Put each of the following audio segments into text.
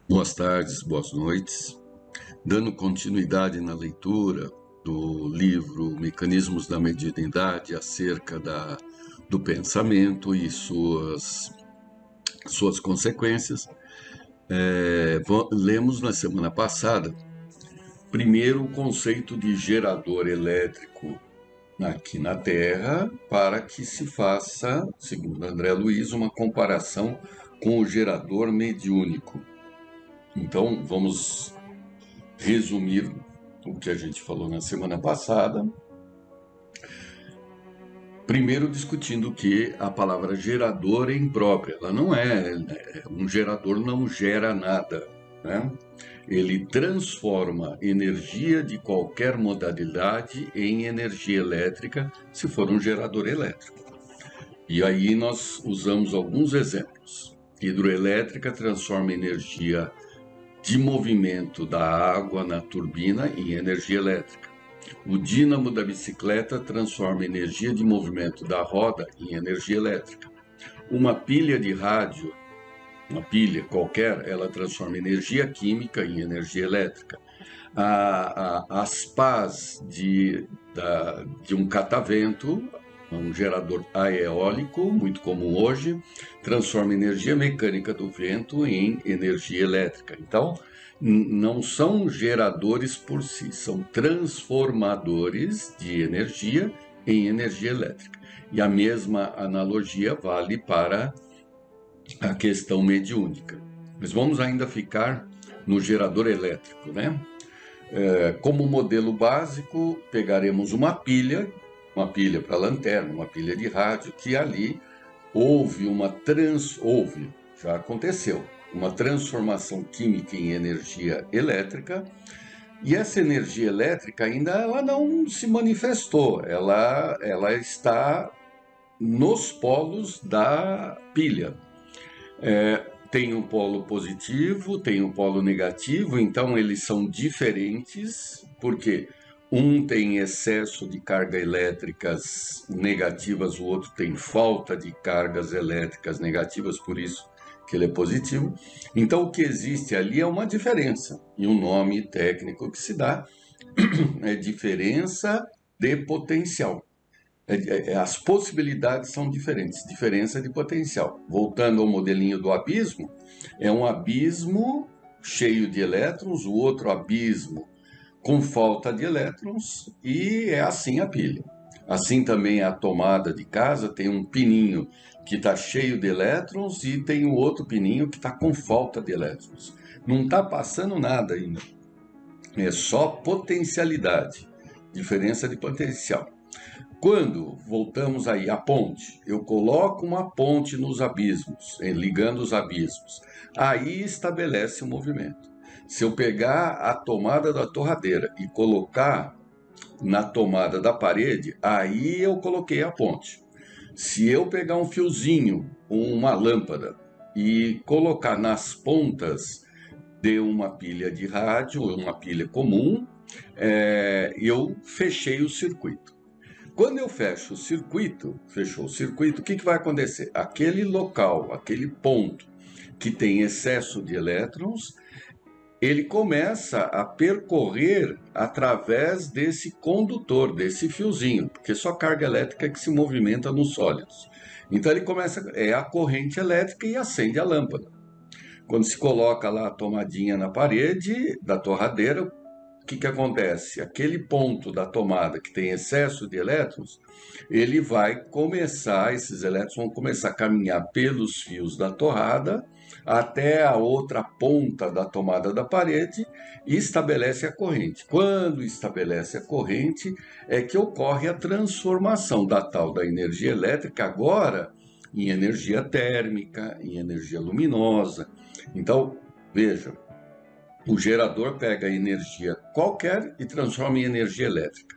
Boas tardes, boas noites. Dando continuidade na leitura do livro Mecanismos da Mediunidade acerca do pensamento e suas consequências, lemos na semana passada, primeiro o conceito de gerador elétrico aqui na Terra, para que se faça, segundo André Luiz, uma comparação com o gerador mediúnico. Então, vamos resumir o que a gente falou na semana passada. Primeiro discutindo que a palavra gerador é imprópria. Ela não é, um gerador não gera nada, né? Ele transforma energia de qualquer modalidade em energia elétrica, se for um gerador elétrico. E aí nós usamos alguns exemplos. Hidroelétrica transforma energia de movimento da água na turbina em energia elétrica. O dínamo da bicicleta transforma energia de movimento da roda em energia elétrica. Uma pilha de rádio, uma pilha qualquer, ela transforma energia química em energia elétrica. As pás de um catavento, um gerador eólico, muito comum hoje, transforma energia mecânica do vento em energia elétrica. Então, não são geradores por si, são transformadores de energia em energia elétrica. E a mesma analogia vale para a questão mediúnica. Mas vamos ainda ficar no gerador elétrico, né? Como modelo básico, pegaremos uma pilha para lanterna, uma pilha de rádio, que ali já aconteceu, uma transformação química em energia elétrica, e essa energia elétrica ainda ela não se manifestou, ela está nos polos da pilha. Tem um polo positivo, tem um polo negativo, então eles são diferentes, porque um tem excesso de cargas elétricas negativas, o outro tem falta de cargas elétricas negativas, por isso que ele é positivo. Então o que existe ali é uma diferença, e um nome técnico que se dá é diferença de potencial. As possibilidades são diferentes, diferença de potencial. Voltando ao modelinho do abismo, é um abismo cheio de elétrons, o outro abismo com falta de elétrons, e é assim a pilha. Assim também a tomada de casa tem um pininho que está cheio de elétrons e tem o outro pininho que está com falta de elétrons. Não está passando nada ainda, é só potencialidade, diferença de potencial. Quando voltamos aí à ponte, eu coloco uma ponte nos abismos, ligando os abismos, aí estabelece o movimento. Se eu pegar a tomada da torradeira e colocar na tomada da parede, aí eu coloquei a ponte. Se eu pegar um fiozinho, uma lâmpada, e colocar nas pontas de uma pilha de rádio, ou uma pilha comum, eu fechei o circuito. Quando eu fecho o circuito, fechou o circuito, o que vai acontecer? Aquele local, aquele ponto que tem excesso de elétrons, ele começa a percorrer através desse condutor, desse fiozinho, porque só carga elétrica que se movimenta nos sólidos. Então ele começa, é a corrente elétrica e acende a lâmpada. Quando se coloca lá a tomadinha na parede da torradeira, o que acontece? Aquele ponto da tomada que tem excesso de elétrons, ele vai começar, esses elétrons vão começar a caminhar pelos fios da torrada até a outra ponta da tomada da parede e estabelece a corrente. Quando estabelece a corrente, é que ocorre a transformação da tal da energia elétrica agora em energia térmica, em energia luminosa. Então, veja, o gerador pega a energia qualquer e transforma em energia elétrica.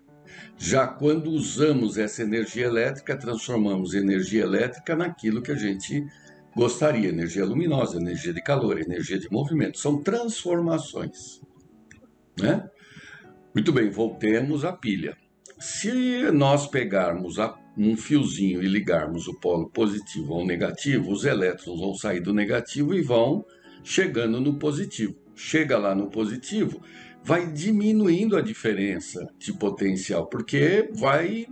Já quando usamos essa energia elétrica, transformamos energia elétrica naquilo que a gente gostaria, energia luminosa, energia de calor, energia de movimento. São transformações, né? Muito bem, voltemos à pilha. Se nós pegarmos um fiozinho e ligarmos o polo positivo ao negativo, os elétrons vão sair do negativo e vão chegando no positivo. Chega lá no positivo, vai diminuindo a diferença de potencial, porque vai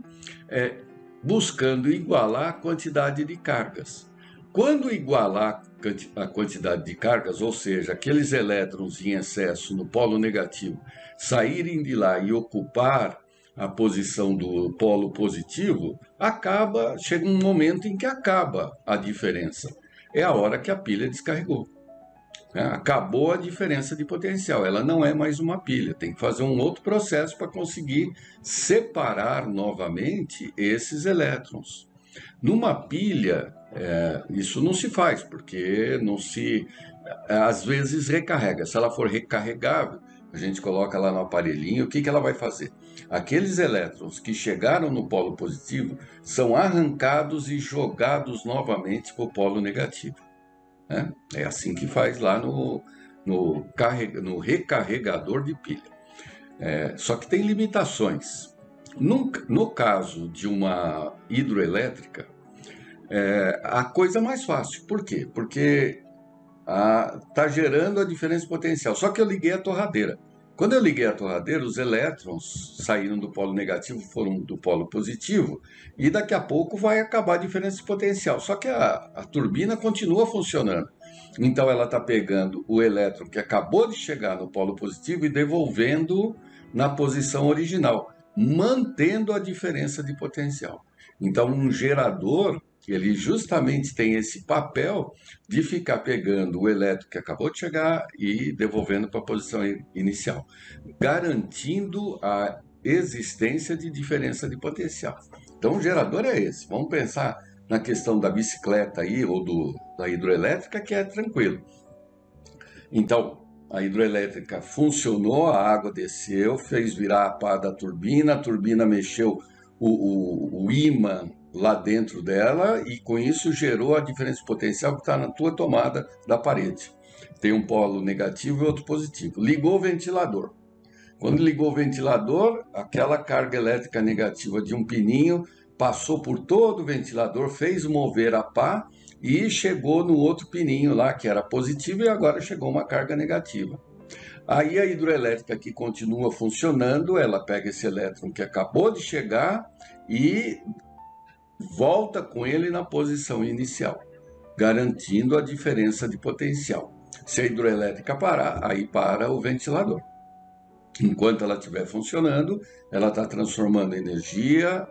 buscando igualar a quantidade de cargas. Quando igualar a quantidade de cargas, ou seja, aqueles elétrons em excesso no polo negativo saírem de lá e ocupar a posição do polo positivo, chega um momento em que acaba a diferença. É a hora que a pilha descarregou. Acabou a diferença de potencial, ela não é mais uma pilha, tem que fazer um outro processo para conseguir separar novamente esses elétrons. Numa pilha, isso não se faz, porque não se, às vezes recarrega. Se ela for recarregável, a gente coloca lá no aparelhinho, o que ela vai fazer? Aqueles elétrons que chegaram no polo positivo são arrancados e jogados novamente para o polo negativo. É assim que faz lá no recarregador de pilha. Só que tem limitações. No caso de uma hidroelétrica, a coisa é mais fácil. Por quê? Porque está gerando a diferença de potencial. Só que eu liguei a torradeira. Quando eu liguei a torradeira, os elétrons saíram do polo negativo, foram do polo positivo, e daqui a pouco vai acabar a diferença de potencial. Só que a turbina continua funcionando. Então ela está pegando o elétron que acabou de chegar no polo positivo e devolvendo na posição original, mantendo a diferença de potencial. Então um gerador, ele justamente tem esse papel de ficar pegando o elétron que acabou de chegar e devolvendo para a posição inicial, garantindo a existência de diferença de potencial. Então o gerador é esse. Vamos pensar na questão da bicicleta aí, ou da hidroelétrica, que é tranquilo. Então, a hidroelétrica funcionou, a água desceu, fez virar a pá da turbina, a turbina mexeu o ímã lá dentro dela e com isso gerou a diferença de potencial que está na tua tomada da parede. Tem um polo negativo e outro positivo. Ligou o ventilador. Quando ligou o ventilador, aquela carga elétrica negativa de um pininho passou por todo o ventilador, fez mover a pá e chegou no outro pininho lá que era positivo e agora chegou uma carga negativa. Aí a hidroelétrica que continua funcionando, ela pega esse elétron que acabou de chegar e volta com ele na posição inicial, garantindo a diferença de potencial. Se a hidroelétrica parar, aí para o ventilador. Enquanto ela estiver funcionando, ela está transformando energia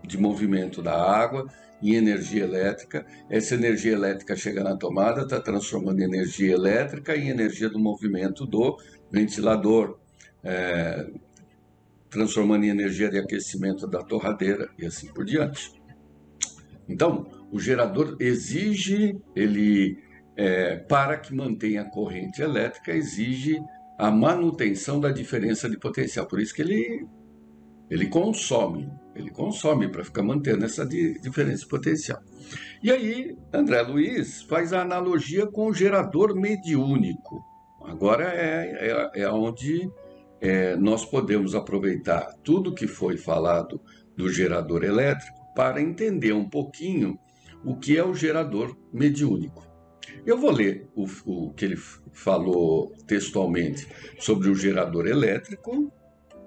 de movimento da água em energia elétrica. Essa energia elétrica chega na tomada, está transformando energia elétrica em energia do movimento do ventilador, transformando em energia de aquecimento da torradeira e assim por diante. Então, o gerador exige, para que mantenha a corrente elétrica, exige a manutenção da diferença de potencial. Por isso que ele consome para ficar mantendo essa diferença de potencial. E aí, André Luiz faz a analogia com o gerador mediúnico. Agora é onde nós podemos aproveitar tudo que foi falado do gerador elétrico para entender um pouquinho o que é o gerador mediúnico. Eu vou ler o que ele falou textualmente sobre o gerador elétrico,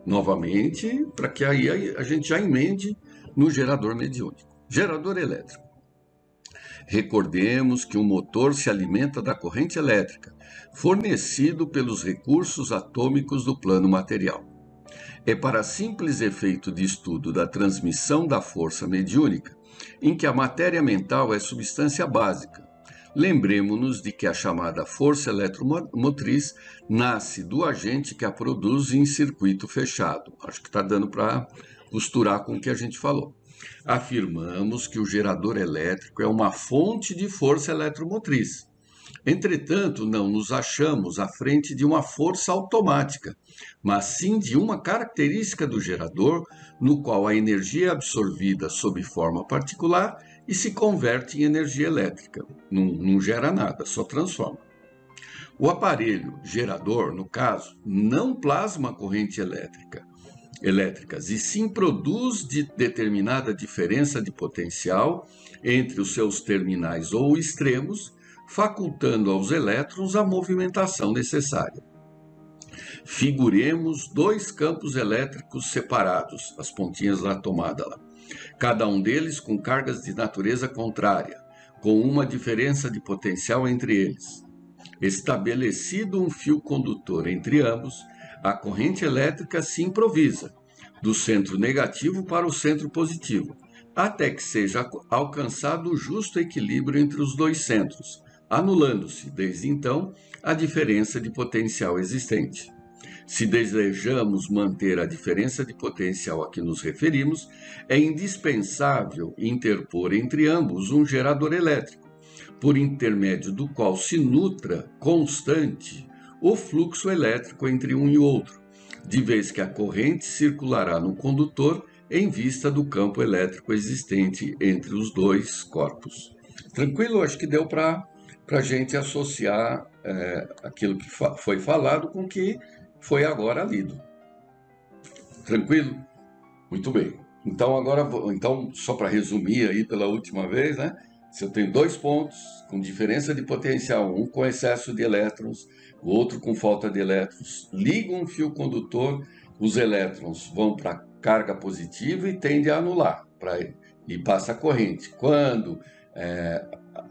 novamente, para que aí a gente já emende no gerador mediúnico. Gerador elétrico. Recordemos que um motor se alimenta da corrente elétrica, fornecido pelos recursos atômicos do plano material. É para simples efeito de estudo da transmissão da força mediúnica, em que a matéria mental é substância básica. Lembremos-nos de que a chamada força eletromotriz nasce do agente que a produz em circuito fechado. Acho que está dando para costurar com o que a gente falou. Afirmamos que o gerador elétrico é uma fonte de força eletromotriz. Entretanto, não nos achamos à frente de uma força automática, mas sim de uma característica do gerador, no qual a energia é absorvida sob forma particular e se converte em energia elétrica. Não gera nada, só transforma. O aparelho gerador, no caso, não plasma corrente elétricas, e sim produz determinada diferença de potencial entre os seus terminais ou extremos, facultando aos elétrons a movimentação necessária. Figuremos dois campos elétricos separados, as pontinhas da tomada lá, cada um deles com cargas de natureza contrária, com uma diferença de potencial entre eles. Estabelecido um fio condutor entre ambos, a corrente elétrica se improvisa, do centro negativo para o centro positivo, até que seja alcançado o justo equilíbrio entre os dois centros, anulando-se, desde então, a diferença de potencial existente. Se desejamos manter a diferença de potencial a que nos referimos, é indispensável interpor entre ambos um gerador elétrico, por intermédio do qual se nutra constante o fluxo elétrico entre um e outro, de vez que a corrente circulará no condutor em vista do campo elétrico existente entre os dois corpos. Tranquilo? Acho que deu para a gente associar aquilo que foi falado com o que foi agora lido. Tranquilo? Muito bem. Então, só para resumir aí pela última vez, né? Se eu tenho dois pontos com diferença de potencial, um com excesso de elétrons, o outro com falta de elétrons, ligo um fio condutor, os elétrons vão para a carga positiva e tende a anular, e passa a corrente. Quando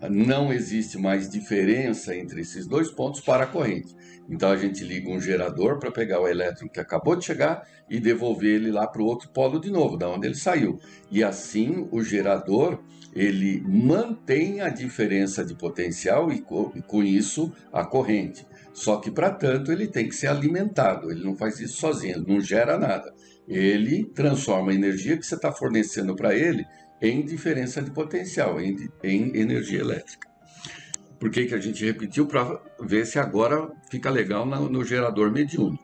não existe mais diferença entre esses dois pontos, para a corrente. Então a gente liga um gerador para pegar o elétron que acabou de chegar e devolver ele lá para o outro polo de novo, da onde ele saiu. E assim o gerador ele mantém a diferença de potencial e com isso a corrente. Só que para tanto ele tem que ser alimentado, ele não faz isso sozinho, ele não gera nada. Ele transforma a energia que você está fornecendo para ele em diferença de potencial, em energia elétrica. Por que a gente repetiu? Para ver se agora fica legal no gerador mediúnico.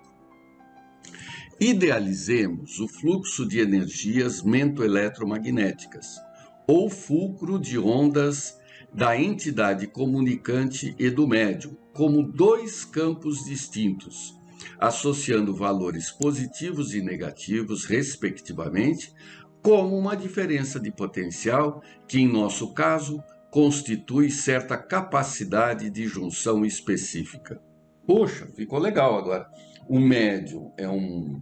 Idealizemos o fluxo de energias mento-eletromagnéticas, ou fulcro de ondas da entidade comunicante e do médium, como dois campos distintos, associando valores positivos e negativos, respectivamente, como uma diferença de potencial que, em nosso caso, constitui certa capacidade de junção específica. Poxa, ficou legal agora. O médium é um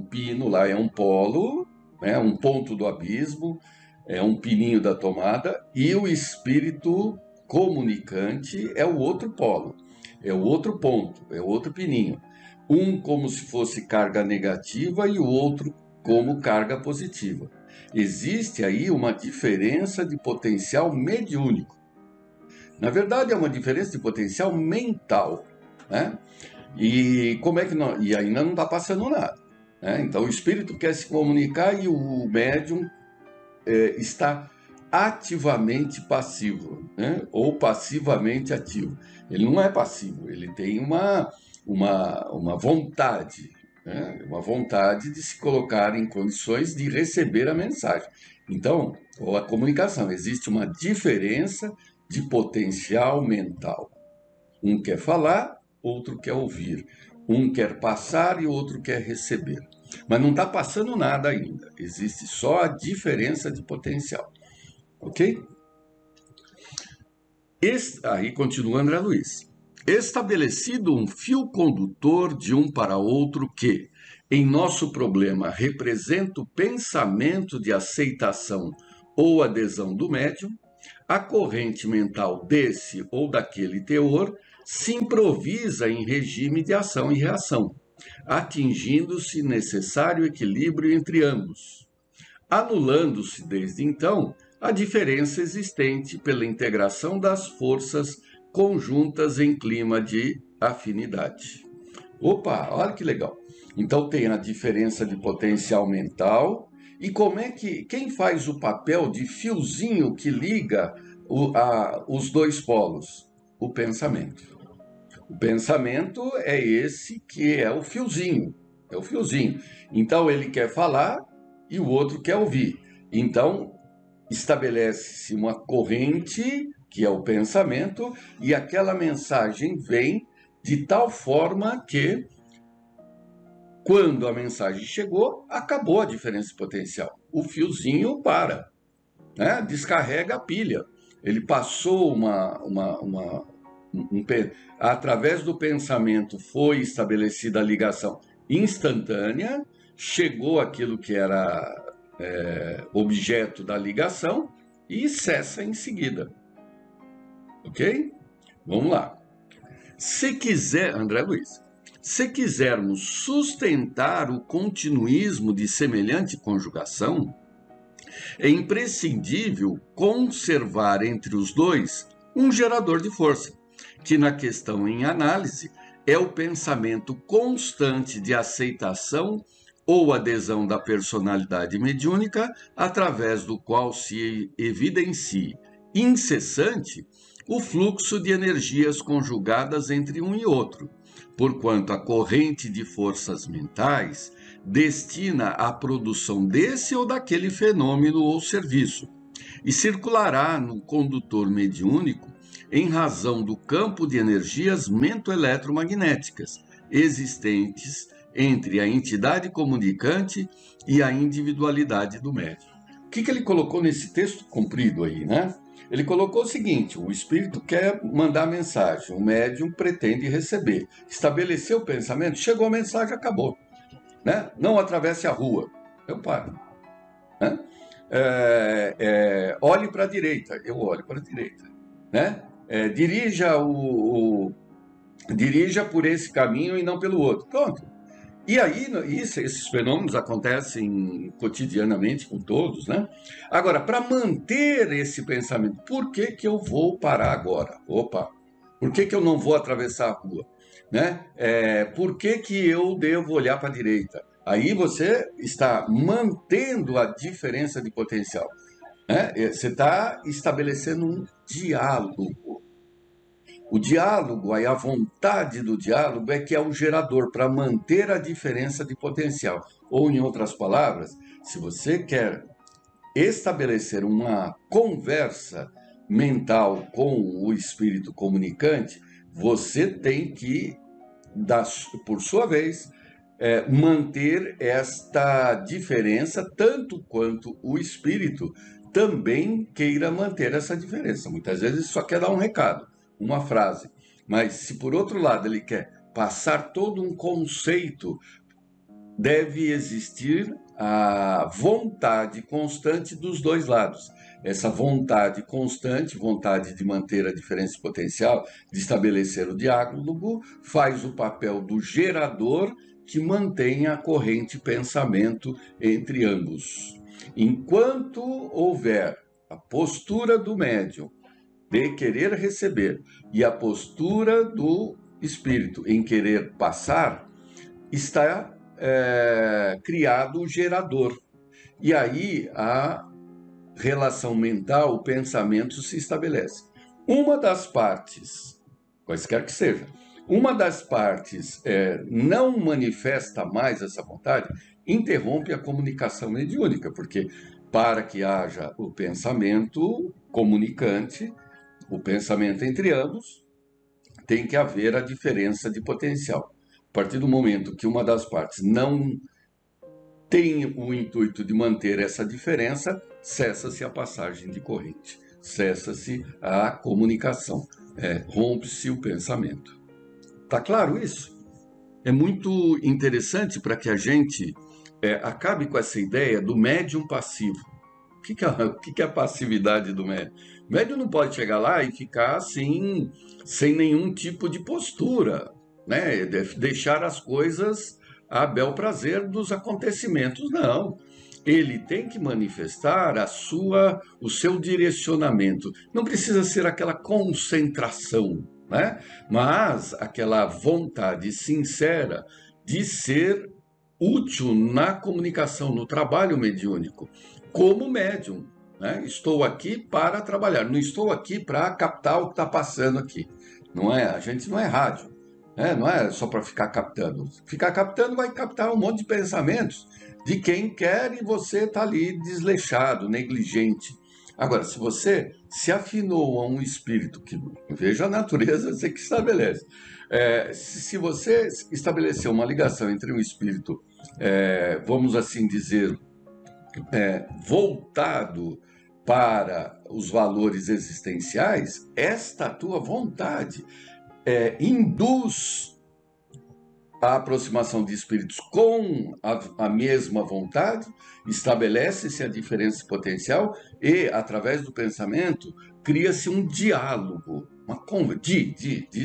pino lá, é um polo, né, um ponto do abismo, é um pininho da tomada, e o espírito comunicante é o outro polo, é o outro ponto, é o outro pininho. Um como se fosse carga negativa e o outro como carga positiva. Existe aí uma diferença de potencial mediúnico. Na verdade, é uma diferença de potencial mental, né? E como é que não? E ainda não está passando nada, né? Então o espírito quer se comunicar e o médium está ativamente passivo, né? Ou passivamente ativo. Ele não é passivo, ele tem uma vontade, né? Uma vontade de se colocar em condições de receber a mensagem. Então, ou a comunicação, existe uma diferença de potencial mental. Um quer falar, outro quer ouvir. Um quer passar e outro quer receber. Mas não está passando nada ainda. Existe só a diferença de potencial. Ok? Aí continua André Luiz. Estabelecido um fio condutor de um para outro que, em nosso problema, representa o pensamento de aceitação ou adesão do médium, a corrente mental desse ou daquele teor se improvisa em regime de ação e reação, atingindo-se necessário equilíbrio entre ambos, anulando-se desde então a diferença existente pela integração das forças conjuntas em clima de afinidade. Opa, olha que legal! Então tem a diferença de potencial mental. E quem faz o papel de fiozinho que liga os dois polos? O pensamento. O pensamento é esse que é o fiozinho. É o fiozinho. Então ele quer falar e o outro quer ouvir. Então estabelece-se uma corrente, que é o pensamento, e aquela mensagem vem de tal forma que, quando a mensagem chegou, acabou a diferença de potencial. O fiozinho para, né? Descarrega a pilha. Ele passou através do pensamento foi estabelecida a ligação instantânea, chegou aquilo que era objeto da ligação e cessa em seguida. Ok? Vamos lá. Se quiser, André Luiz, se quisermos sustentar o continuismo de semelhante conjugação, é imprescindível conservar entre os dois um gerador de força, que na questão em análise é o pensamento constante de aceitação ou adesão da personalidade mediúnica, através do qual se evidencie incessante o fluxo de energias conjugadas entre um e outro, porquanto a corrente de forças mentais destina à produção desse ou daquele fenômeno ou serviço, e circulará no condutor mediúnico em razão do campo de energias mento-eletromagnéticas existentes entre a entidade comunicante e a individualidade do médium. O que ele colocou nesse texto comprido aí, né? Ele colocou o seguinte: o espírito quer mandar mensagem, o médium pretende receber. Estabeleceu o pensamento, chegou a mensagem, acabou. Né? Não atravesse a rua, eu paro. Né? Olhe para a direita, eu olho para a direita. Né? Dirija por esse caminho e não pelo outro. Pronto. E aí, esses fenômenos acontecem cotidianamente com todos, né? Agora, para manter esse pensamento, por que eu vou parar agora? Opa, por que eu não vou atravessar a rua? Né? Por que eu devo olhar para a direita? Aí você está mantendo a diferença de potencial. Né? Você está estabelecendo um diálogo. O diálogo, aí a vontade do diálogo é que é o gerador para manter a diferença de potencial. Ou, em outras palavras, se você quer estabelecer uma conversa mental com o espírito comunicante, você tem que, por sua vez, manter esta diferença, tanto quanto o espírito também queira manter essa diferença. Muitas vezes só quer dar um recado, uma frase, mas se por outro lado ele quer passar todo um conceito, deve existir a vontade constante dos dois lados. Essa vontade constante, vontade de manter a diferença potencial, de estabelecer o diálogo, faz o papel do gerador que mantém a corrente pensamento entre ambos. Enquanto houver a postura do médium de querer receber e a postura do espírito em querer passar, está criado o gerador. E aí a relação mental, o pensamento se estabelece. Uma das partes, quaisquer que seja, uma das partes não manifesta mais essa vontade, interrompe a comunicação mediúnica, porque para que haja o pensamento comunicante, o pensamento entre ambos, tem que haver a diferença de potencial. A partir do momento que uma das partes não tem o intuito de manter essa diferença, cessa-se a passagem de corrente, cessa-se a comunicação, rompe-se o pensamento. Tá claro isso? É muito interessante para que a gente acabe com essa ideia do médium passivo. O que é a passividade do médium? O médium não pode chegar lá e ficar assim, sem nenhum tipo de postura, né? Deixar as coisas a bel prazer dos acontecimentos, não. Ele tem que manifestar o seu direcionamento. Não precisa ser aquela concentração, né? Mas aquela vontade sincera de ser útil na comunicação, no trabalho mediúnico, como médium. Né? Estou aqui para trabalhar, não estou aqui para captar o que está passando aqui. Não é? A gente não é rádio. Não é só para ficar captando. Ficar captando vai captar um monte de pensamentos de quem quer e você está ali desleixado, negligente. Agora, se você se afinou a um espírito, que veja a natureza, você que estabelece. Se você estabeleceu uma ligação entre um espírito, vamos assim dizer, voltado para os valores existenciais, esta tua vontade induz a aproximação de espíritos com a mesma vontade, estabelece-se a diferença potencial e, através do pensamento, cria-se um diálogo.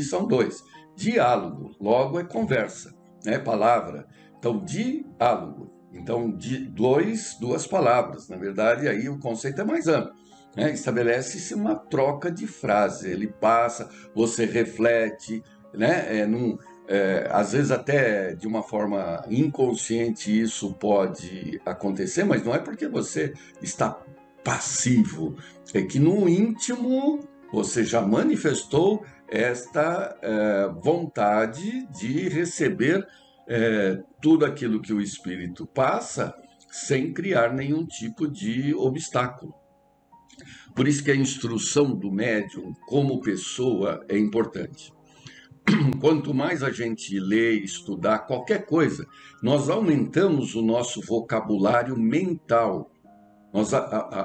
São dois. Diálogo, logo é conversa, né? Palavra. Então, diálogo. Então, duas palavras. Na verdade, aí o conceito é mais amplo. Né? Estabelece-se uma troca de frase. Ele passa, você reflete, né? Às vezes até de uma forma inconsciente isso pode acontecer, mas não é porque você está passivo, é que no íntimo você já manifestou esta vontade de receber tudo aquilo que o Espírito passa sem criar nenhum tipo de obstáculo. Por isso que a instrução do médium como pessoa é importante. Quanto mais a gente lê e estudar qualquer coisa, nós aumentamos o nosso vocabulário mental, nós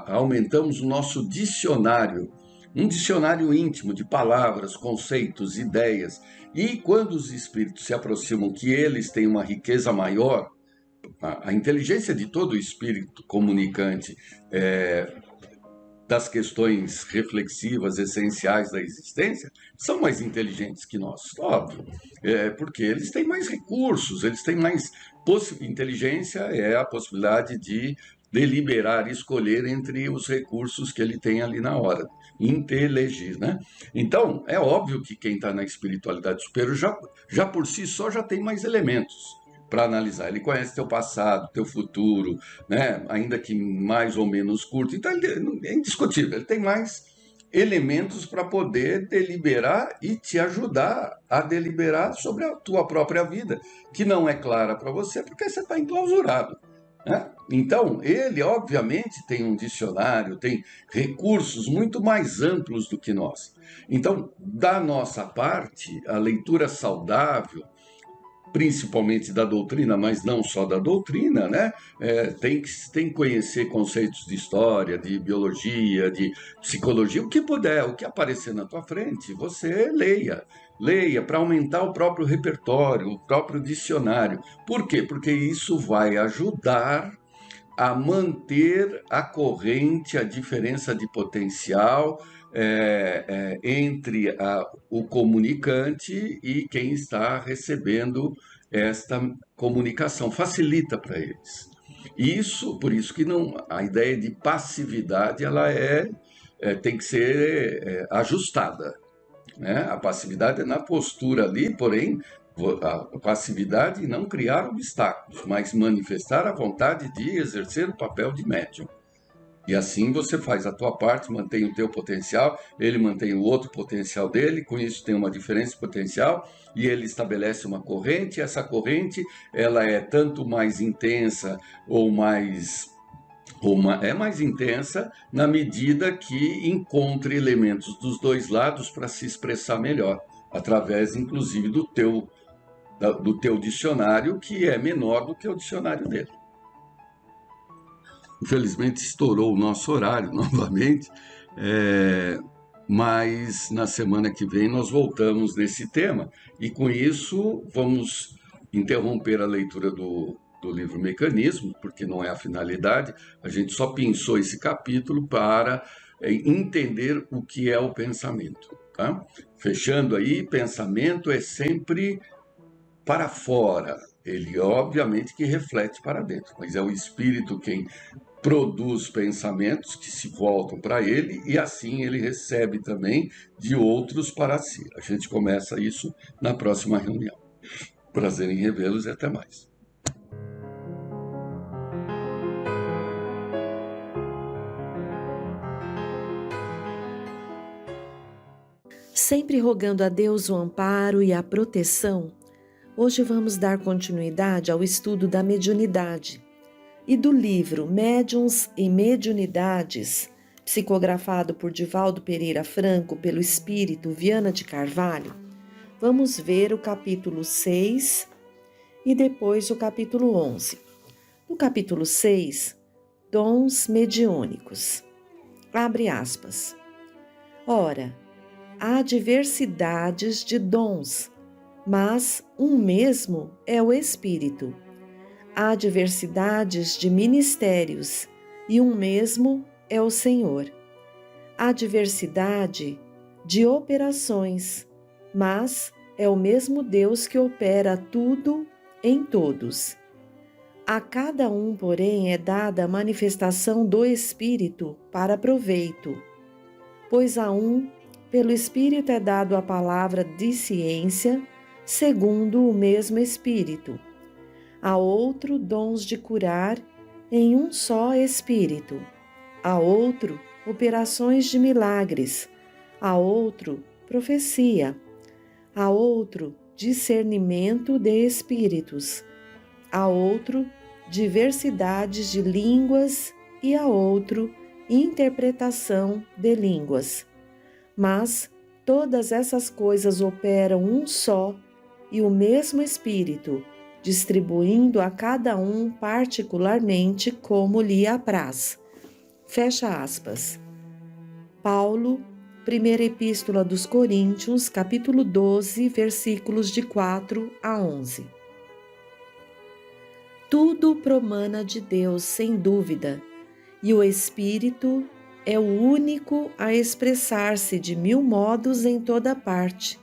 aumentamos o nosso dicionário, um dicionário íntimo de palavras, conceitos, ideias. E quando os espíritos se aproximam, que eles têm uma riqueza maior, a inteligência de todo espírito comunicante das questões reflexivas essenciais da existência, são mais inteligentes que nós, óbvio, porque eles têm mais recursos, eles têm mais inteligência é a possibilidade de deliberar, escolher entre os recursos que ele tem ali na hora, inteligir, né? Então, é óbvio que quem está na espiritualidade superior já por si só já tem mais elementos para analisar. Ele conhece teu passado, teu futuro, né? Ainda que mais ou menos curto. Então, é indiscutível. Ele tem mais elementos para poder deliberar e te ajudar a deliberar sobre a tua própria vida, que não é clara para você porque você está enclausurado. Né? Então, ele, obviamente, tem um dicionário, tem recursos muito mais amplos do que nós. Então, da nossa parte, a leitura saudável, principalmente da doutrina, mas não só da doutrina, né? Tem que conhecer conceitos de história, de biologia, de psicologia, o que puder, o que aparecer na tua frente, você leia. Leia para aumentar o próprio repertório, o próprio dicionário. Por quê? Porque isso vai ajudar a manter a corrente, a diferença de potencial entre o comunicante e quem está recebendo esta comunicação. Facilita para eles. Por isso que a ideia de passividade ela tem que ser ajustada. Né? A passividade é na postura ali, porém, a passividade e não criar obstáculos, mas manifestar a vontade de exercer o papel de médium. E assim você faz a tua parte, mantém o teu potencial, ele mantém o outro potencial dele, com isso tem uma diferença de potencial, e ele estabelece uma corrente, e essa corrente ela é tanto mais intensa é mais intensa na medida que encontre elementos dos dois lados para se expressar melhor, através inclusive do teu dicionário, que é menor do que o dicionário dele. Infelizmente estourou o nosso horário novamente, mas na semana que vem nós voltamos nesse tema e com isso vamos interromper a leitura do livro Mecanismos, porque não é a finalidade, a gente só pensou esse capítulo para entender o que é o pensamento. Tá? Fechando aí, pensamento é sempre para fora, ele obviamente que reflete para dentro, mas é o espírito quem produz pensamentos que se voltam para ele e assim ele recebe também de outros para si. A gente começa isso na próxima reunião. Prazer em revê-los e até mais. Sempre rogando a Deus o amparo e a proteção, hoje vamos dar continuidade ao estudo da mediunidade e do livro Médiuns e Mediunidades, psicografado por Divaldo Pereira Franco pelo espírito Viana de Carvalho. Vamos ver o capítulo 6 e depois o capítulo 11. No capítulo 6, Dons Mediúnicos. Abre aspas. Ora, há diversidades de dons, mas um mesmo é o Espírito. Há diversidades de ministérios, e um mesmo é o Senhor. Há diversidade de operações, mas é o mesmo Deus que opera tudo em todos. A cada um, porém, é dada a manifestação do Espírito para proveito, pois a um, pelo Espírito é dado a palavra de ciência, segundo o mesmo Espírito. A outro, dons de curar, em um só Espírito. A outro, operações de milagres. A outro, profecia. A outro, discernimento de espíritos. A outro, diversidades de línguas. E a outro, interpretação de línguas. Mas todas essas coisas operam um só e o mesmo Espírito, distribuindo a cada um particularmente como lhe apraz. Fecha aspas. Paulo, primeira epístola dos Coríntios, capítulo 12, versículos de 4 a 11. Tudo promana de Deus, sem dúvida, e o Espírito é o único a expressar-se de mil modos em toda parte.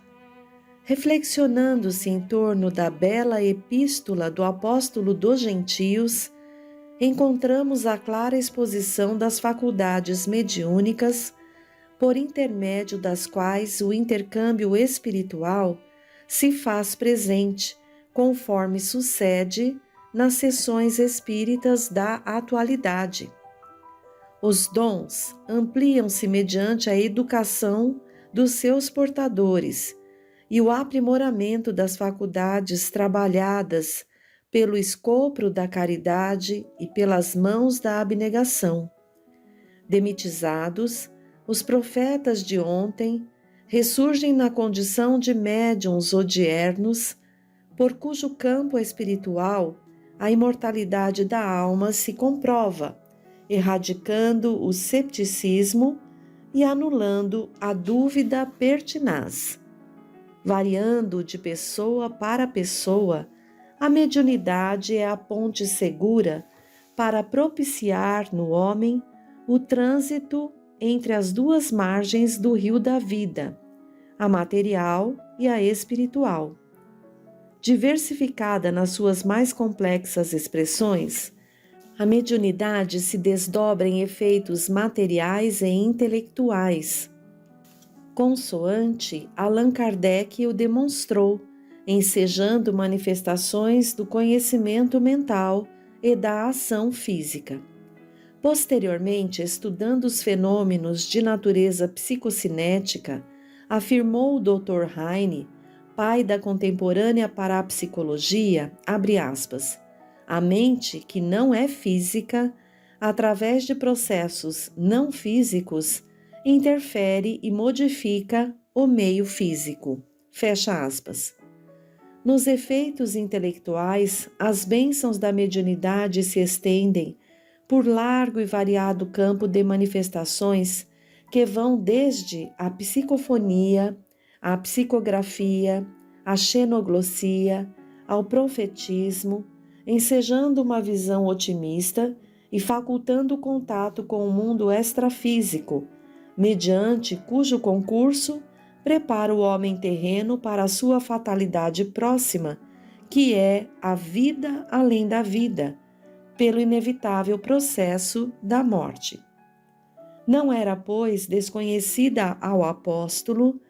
Reflexionando-se em torno da bela epístola do apóstolo dos gentios, encontramos a clara exposição das faculdades mediúnicas, por intermédio das quais o intercâmbio espiritual se faz presente, conforme sucede nas sessões espíritas da atualidade. Os dons ampliam-se mediante a educação dos seus portadores e o aprimoramento das faculdades trabalhadas pelo escopro da caridade e pelas mãos da abnegação. Demitizados, os profetas de ontem ressurgem na condição de médiuns odiernos, por cujo campo espiritual a imortalidade da alma se comprova, erradicando o cepticismo e anulando a dúvida pertinaz. Variando de pessoa para pessoa, a mediunidade é a ponte segura para propiciar no homem o trânsito entre as duas margens do rio da vida, a material e a espiritual. Diversificada nas suas mais complexas expressões, a mediunidade se desdobra em efeitos materiais e intelectuais. Consoante Allan Kardec o demonstrou, ensejando manifestações do conhecimento mental e da ação física. Posteriormente, estudando os fenômenos de natureza psicocinética, afirmou o Dr. Heine, pai da contemporânea parapsicologia, abre aspas, a mente que não é física, através de processos não físicos, interfere e modifica o meio físico. Fecha aspas. Nos efeitos intelectuais, as bênçãos da mediunidade se estendem por largo e variado campo de manifestações que vão desde a psicofonia, a psicografia, a xenoglossia, ao profetismo, ensejando uma visão otimista e facultando o contato com o mundo extrafísico, mediante cujo concurso prepara o homem terreno para a sua fatalidade próxima, que é a vida além da vida, pelo inevitável processo da morte. Não era, pois, desconhecida ao apóstolo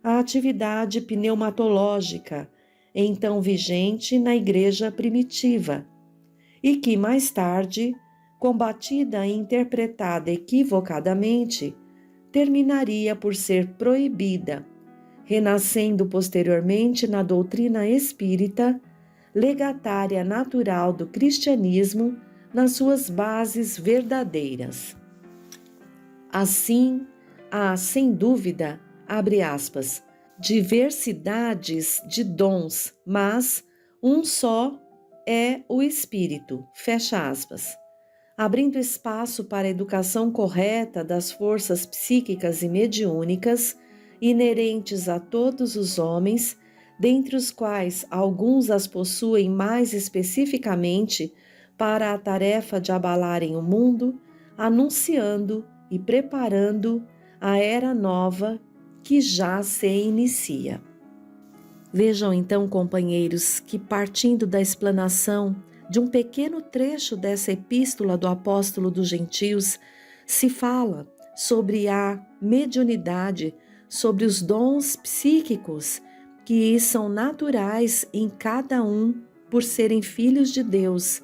a atividade pneumatológica, então vigente na igreja primitiva, e que mais tarde, combatida e interpretada equivocadamente, terminaria por ser proibida, renascendo posteriormente na doutrina espírita, legatária natural do cristianismo nas suas bases verdadeiras. Assim, há, sem dúvida, abre aspas, diversidades de dons, mas um só é o Espírito, fecha aspas. abrindo espaço para a educação correta das forças psíquicas e mediúnicas inerentes a todos os homens, dentre os quais alguns as possuem mais especificamente para a tarefa de abalarem o mundo, anunciando e preparando a era nova que já se inicia. Vejam então, companheiros, que partindo da explanação de um pequeno trecho dessa epístola do apóstolo dos gentios, se fala sobre a mediunidade, sobre os dons psíquicos que são naturais em cada um por serem filhos de Deus,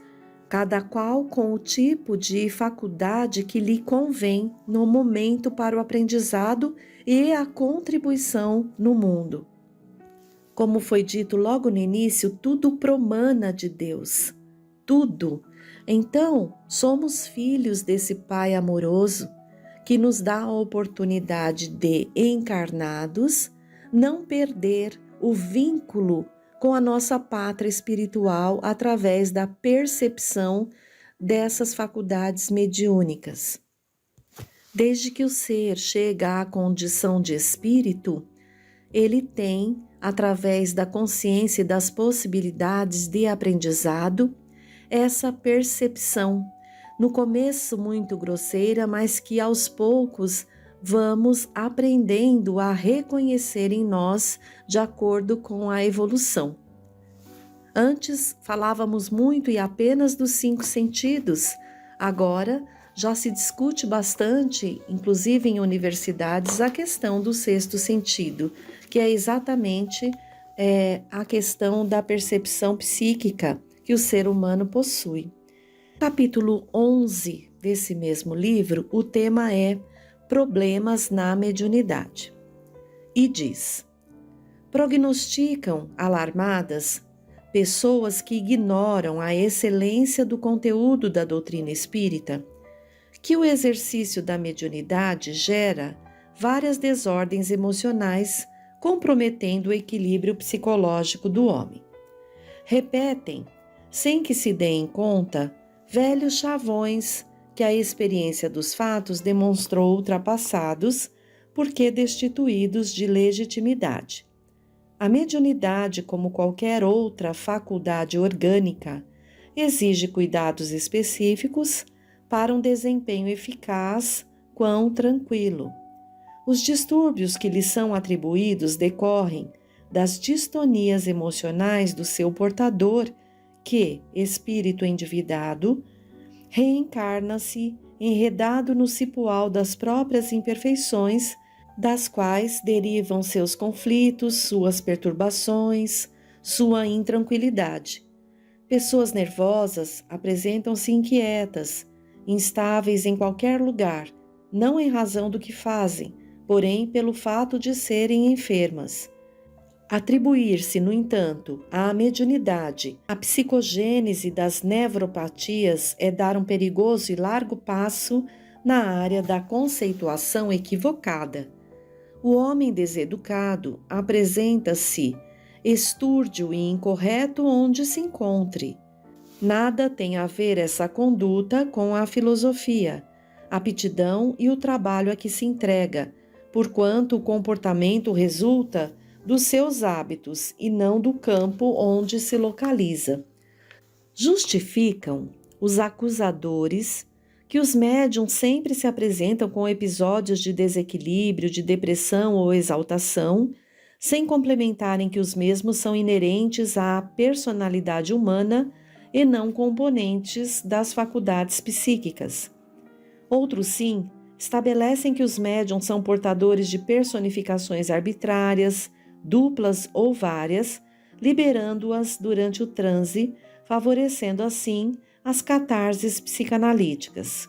cada qual com o tipo de faculdade que lhe convém no momento para o aprendizado e a contribuição no mundo. Como foi dito logo no início, tudo promana de Deus. Tudo. Então, somos filhos desse Pai amoroso que nos dá a oportunidade de, encarnados, não perder o vínculo com a nossa pátria espiritual através da percepção dessas faculdades mediúnicas. Desde que o ser chega à condição de espírito, ele tem, através da consciência e das possibilidades de aprendizado, essa percepção, no começo muito grosseira, mas que aos poucos vamos aprendendo a reconhecer em nós de acordo com a evolução. Antes falávamos muito e apenas dos 5 sentidos, agora já se discute bastante, inclusive em universidades, a questão do 6º sentido, que é exatamente a questão da percepção psíquica que o ser humano possui. Capítulo 11 desse mesmo livro, o tema é Problemas na Mediunidade. E diz: prognosticam alarmadas pessoas que ignoram a excelência do conteúdo da doutrina espírita, que o exercício da mediunidade gera várias desordens emocionais, comprometendo o equilíbrio psicológico do homem. Repetem, sem que se deem conta, velhos chavões que a experiência dos fatos demonstrou ultrapassados, porque destituídos de legitimidade. A mediunidade, como qualquer outra faculdade orgânica, exige cuidados específicos para um desempenho eficaz quão tranquilo. Os distúrbios que lhe são atribuídos decorrem das distonias emocionais do seu portador, que, espírito endividado, reencarna-se enredado no cipoal das próprias imperfeições, das quais derivam seus conflitos, suas perturbações, sua intranquilidade. Pessoas nervosas apresentam-se inquietas, instáveis em qualquer lugar, não em razão do que fazem, porém pelo fato de serem enfermas. Atribuir-se, no entanto, à mediunidade, à psicogênese das nevropatias é dar um perigoso e largo passo na área da conceituação equivocada. O homem deseducado apresenta-se estúrdio e incorreto onde se encontre. Nada tem a ver essa conduta com a filosofia, a aptidão e o trabalho a que se entrega, porquanto o comportamento resulta dos seus hábitos e não do campo onde se localiza. Justificam os acusadores que os médiuns sempre se apresentam com episódios de desequilíbrio, de depressão ou exaltação, sem complementarem que os mesmos são inerentes à personalidade humana e não componentes das faculdades psíquicas. Outros, sim, estabelecem que os médiuns são portadores de personificações arbitrárias, duplas ou várias, liberando-as durante o transe, favorecendo assim as catarses psicanalíticas.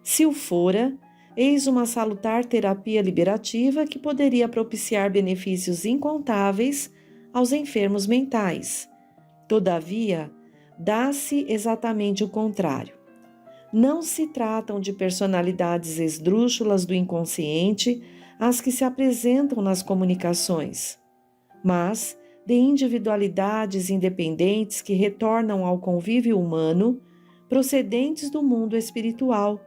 Se o fora, eis uma salutar terapia liberativa que poderia propiciar benefícios incontáveis aos enfermos mentais. Todavia, dá-se exatamente o contrário. Não se tratam de personalidades esdrúxulas do inconsciente as que se apresentam nas comunicações, mas de individualidades independentes que retornam ao convívio humano procedentes do mundo espiritual,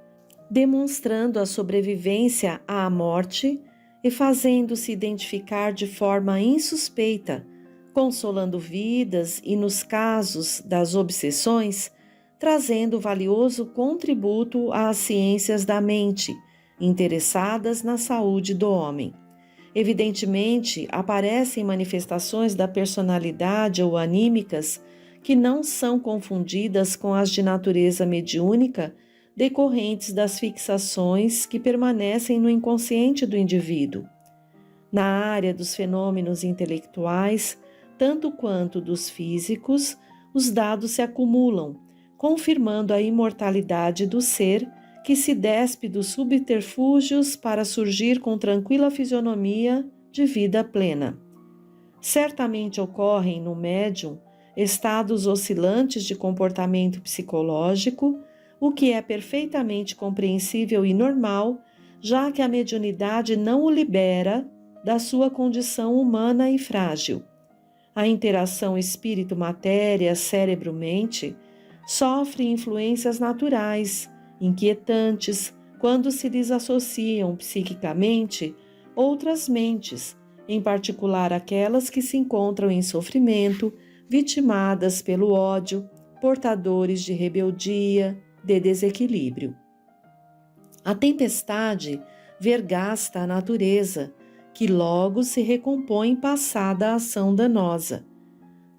demonstrando a sobrevivência à morte e fazendo-se identificar de forma insuspeita, consolando vidas e, nos casos das obsessões, trazendo valioso contributo às ciências da mente, interessadas na saúde do homem. Evidentemente, aparecem manifestações da personalidade ou anímicas que não são confundidas com as de natureza mediúnica, decorrentes das fixações que permanecem no inconsciente do indivíduo. Na área dos fenômenos intelectuais, tanto quanto dos físicos, os dados se acumulam, confirmando a imortalidade do ser que se despe dos subterfúgios para surgir com tranquila fisionomia de vida plena. Certamente ocorrem no médium estados oscilantes de comportamento psicológico, o que é perfeitamente compreensível e normal, já que a mediunidade não o libera da sua condição humana e frágil. A interação espírito-matéria, cérebro-mente, sofre influências naturais, inquietantes, quando se lhes associam psiquicamente outras mentes, em particular aquelas que se encontram em sofrimento, vitimadas pelo ódio, portadores de rebeldia, de desequilíbrio. A tempestade vergasta a natureza, que logo se recompõe passada a ação danosa.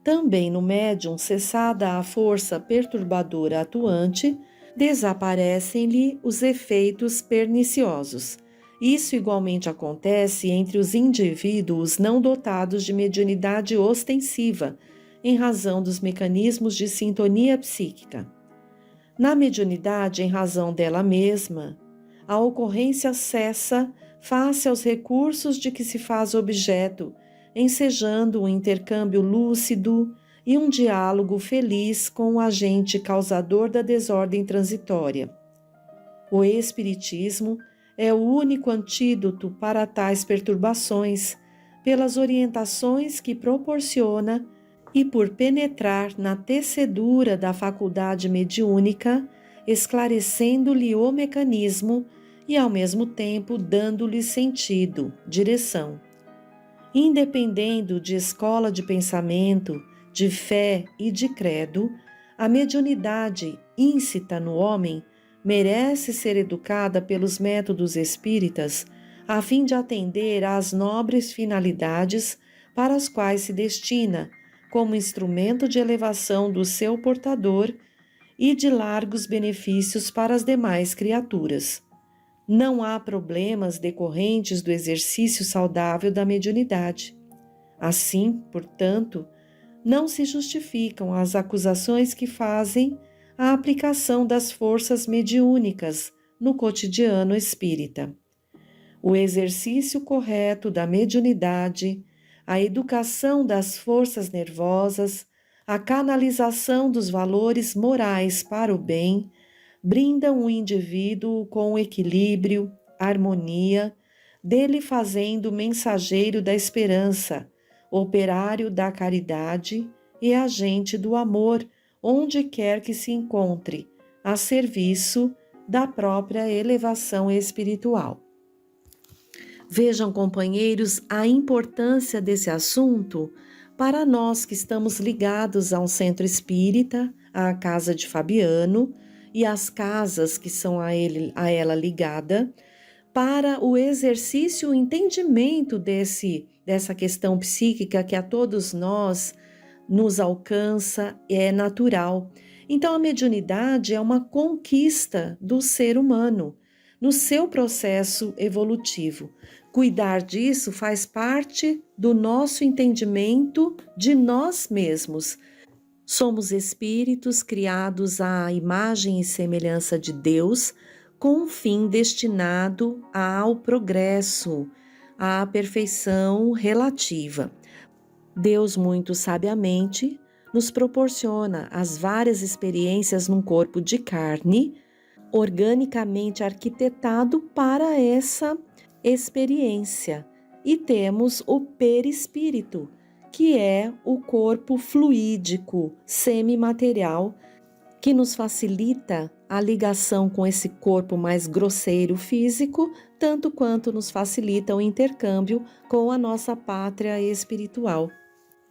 Também no médium, cessada a força perturbadora atuante, desaparecem-lhe os efeitos perniciosos. Isso igualmente acontece entre os indivíduos não dotados de mediunidade ostensiva, em razão dos mecanismos de sintonia psíquica. Na mediunidade, em razão dela mesma, a ocorrência cessa face aos recursos de que se faz objeto, ensejando um intercâmbio lúcido e um diálogo feliz com o agente causador da desordem transitória. O Espiritismo é o único antídoto para tais perturbações, pelas orientações que proporciona e por penetrar na tecedura da faculdade mediúnica, esclarecendo-lhe o mecanismo e, ao mesmo tempo, dando-lhe sentido, direção. Independendo de escola de pensamento, de fé e de credo, a mediunidade íncita no homem merece ser educada pelos métodos espíritas a fim de atender às nobres finalidades para as quais se destina, como instrumento de elevação do seu portador e de largos benefícios para as demais criaturas. Não há problemas decorrentes do exercício saudável da mediunidade. Assim, portanto, não se justificam as acusações que fazem a aplicação das forças mediúnicas no cotidiano espírita. O exercício correto da mediunidade, a educação das forças nervosas, a canalização dos valores morais para o bem, brindam o indivíduo com equilíbrio, harmonia, dele fazendo mensageiro da esperança, operário da caridade e agente do amor, onde quer que se encontre, a serviço da própria elevação espiritual. Vejam, companheiros, a importância desse assunto para nós que estamos ligados a um centro espírita, à Casa de Fabiano e às casas que são a ela ligada, para o exercício, o entendimento dessa questão psíquica que a todos nós nos alcança, é natural. Então, a mediunidade é uma conquista do ser humano no seu processo evolutivo. Cuidar disso faz parte do nosso entendimento de nós mesmos. Somos espíritos criados à imagem e semelhança de Deus, com um fim destinado ao progresso, à perfeição relativa. Deus, muito sabiamente, nos proporciona as várias experiências num corpo de carne, organicamente arquitetado para essa experiência. E temos o perispírito, que é o corpo fluídico, semimaterial, que nos facilita a ligação com esse corpo mais grosseiro físico, tanto quanto nos facilita o intercâmbio com a nossa pátria espiritual.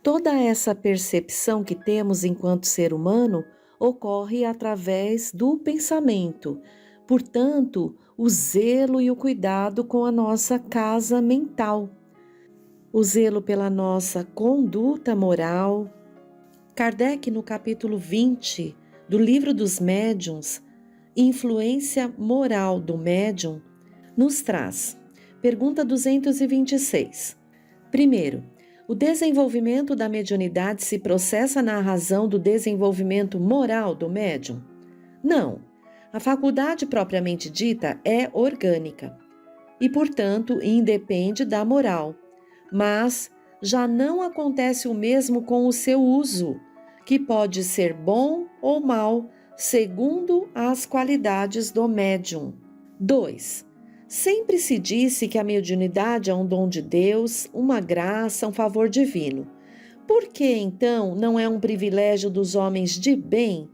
Toda essa percepção que temos enquanto ser humano ocorre através do pensamento. Portanto, o zelo e o cuidado com a nossa casa mental, o zelo pela nossa conduta moral. Kardec, no capítulo 20 do Livro dos Médiuns, Influência Moral do Médium, nos traz. Pergunta 226. Primeiro, o desenvolvimento da mediunidade se processa na razão do desenvolvimento moral do médium? Não. A faculdade propriamente dita é orgânica e, portanto, independe da moral, mas já não acontece o mesmo com o seu uso, que pode ser bom ou mal, segundo as qualidades do médium. 2. Sempre se disse que a mediunidade é um dom de Deus, uma graça, um favor divino. Por que, então, não é um privilégio dos homens de bem?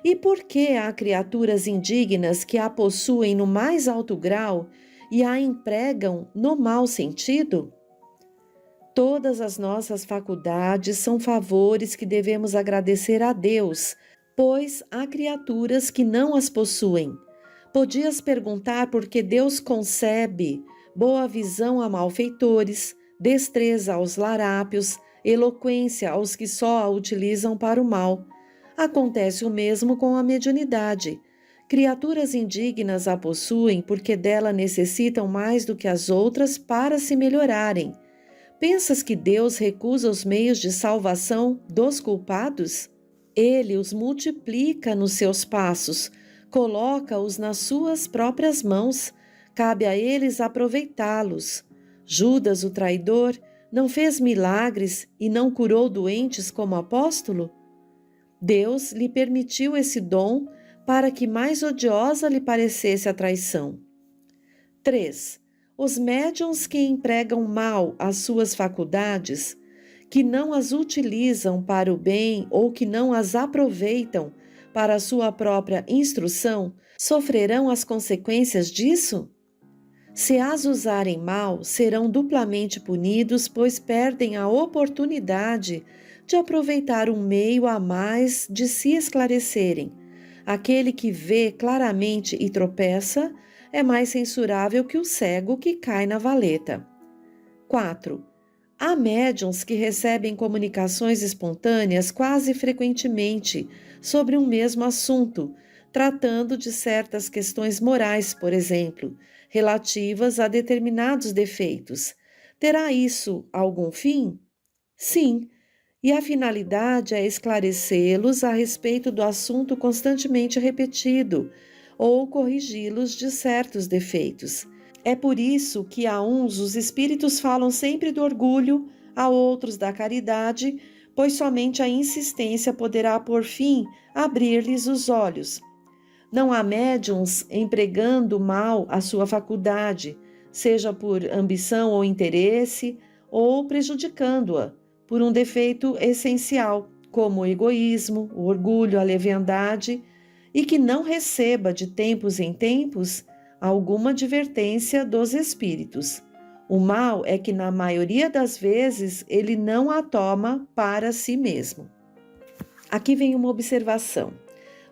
E por que há criaturas indignas que a possuem no mais alto grau e a empregam no mau sentido? Todas as nossas faculdades são favores que devemos agradecer a Deus, pois há criaturas que não as possuem. Podias perguntar por que Deus concebe boa visão a malfeitores, destreza aos larápios, eloquência aos que só a utilizam para o mal. Acontece o mesmo com a mediunidade. Criaturas indignas a possuem porque dela necessitam mais do que as outras para se melhorarem. Pensas que Deus recusa os meios de salvação dos culpados? Ele os multiplica nos seus passos, coloca-os nas suas próprias mãos, cabe a eles aproveitá-los. Judas, o traidor, não fez milagres e não curou doentes como apóstolo? Deus lhe permitiu esse dom para que mais odiosa lhe parecesse a traição. 3. Os médiuns que empregam mal as suas faculdades, que não as utilizam para o bem ou que não as aproveitam para a sua própria instrução, sofrerão as consequências disso? Se as usarem mal, serão duplamente punidos, pois perdem a oportunidade de aproveitar um meio a mais de se esclarecerem. Aquele que vê claramente e tropeça é mais censurável que o cego que cai na valeta. 4. Há médiuns que recebem comunicações espontâneas quase frequentemente sobre um mesmo assunto, tratando de certas questões morais, por exemplo, relativas a determinados defeitos. Terá isso algum fim? Sim. E a finalidade é esclarecê-los a respeito do assunto constantemente repetido ou corrigi-los de certos defeitos. É por isso que a uns os espíritos falam sempre do orgulho, a outros da caridade, pois somente a insistência poderá, por fim, abrir-lhes os olhos. Não há médiuns empregando mal a sua faculdade, seja por ambição ou interesse, ou prejudicando-a por um defeito essencial, como o egoísmo, o orgulho, a leviandade, e que não receba de tempos em tempos alguma advertência dos espíritos. O mal é que, na maioria das vezes, ele não a toma para si mesmo. Aqui vem uma observação.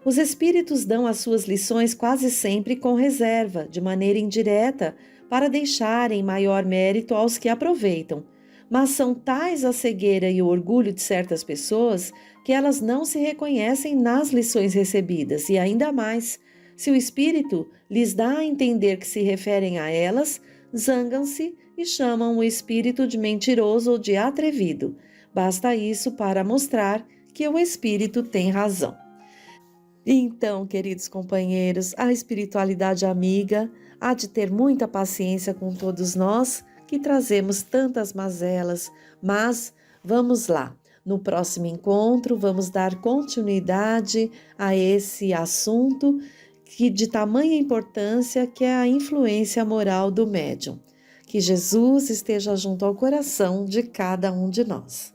Os espíritos dão as suas lições quase sempre com reserva, de maneira indireta, para deixarem maior mérito aos que aproveitam. Mas são tais a cegueira e o orgulho de certas pessoas que elas não se reconhecem nas lições recebidas e, ainda mais, se o espírito lhes dá a entender que se referem a elas, zangam-se e chamam o espírito de mentiroso ou de atrevido. Basta isso para mostrar que o espírito tem razão. Então, queridos companheiros, a espiritualidade amiga há de ter muita paciência com todos nós, que trazemos tantas mazelas, mas vamos lá. No próximo encontro, vamos dar continuidade a esse assunto que de tamanha importância que é a influência moral do médium. Que Jesus esteja junto ao coração de cada um de nós.